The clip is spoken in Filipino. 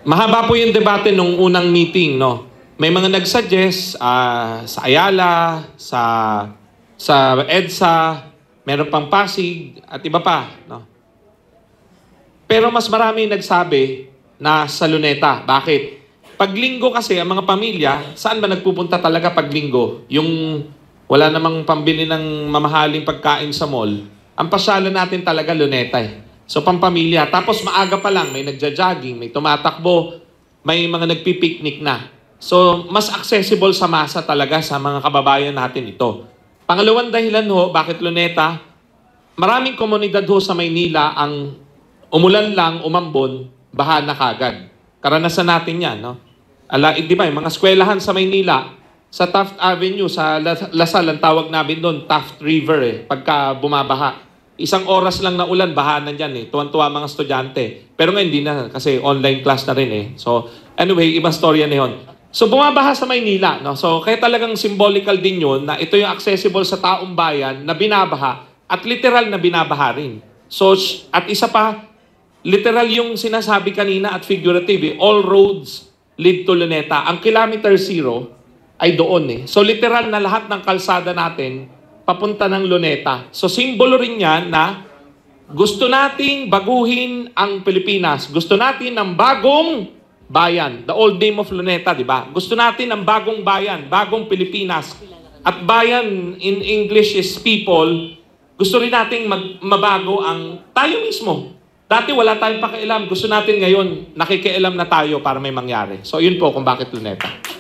Mahaba po yung debate nung unang meeting, no? May mga nag-suggest sa Ayala, sa EDSA, meron pang Pasig, at iba pa, no? Pero mas marami nagsabi na sa Luneta. Bakit? Pag linggo kasi, ang mga pamilya, saan ba nagpupunta talaga pag linggo? Yung wala namang pambili ng mamahaling pagkain sa mall, ang pasyalan natin talaga Luneta eh. So, pampamilya. Tapos maaga pa lang, may nagja-jogging, may tumatakbo, may mga nagpipiknik na. So, mas accessible sa masa talaga sa mga kababayan natin ito. Pangalawang dahilan ho, bakit Luneta? Maraming komunidad ho sa Maynila ang umulan lang, umambon, baha na kagad. Karanasan natin yan, no? Di ba, yung mga eskwelahan sa Maynila, sa Taft Avenue, sa Lasal, ang tawag namin doon, Taft River eh, pagka bumabaha. Isang oras lang na ulan, bahanan yan eh. Tuwan-tuwa mga estudyante. Pero ngayon, hindi na, kasi online class na rin eh. So, anyway, ibang storya na yun. So, bumabaha sa Maynila, no? So, kaya talagang symbolical din yun na ito yung accessible sa taong bayan na binabaha at literal na binabaha rin. So, at isa pa, literal yung sinasabi kanina at figurative eh. All roads lead to Luneta. Ang kilometer zero ay doon eh. So, literal na lahat ng kalsada natin papunta ng Luneta. So, simbolo rin yan na gusto nating baguhin ang Pilipinas. Gusto natin ng bagong bayan. The old name of Luneta, di ba? Gusto natin ng bagong bayan, bagong Pilipinas. At bayan in English is people. Gusto rin nating mabago ang tayo mismo. Dati wala tayong pakialam. Gusto natin ngayon, nakikialam na tayo para may mangyari. So, yun po kung bakit Luneta.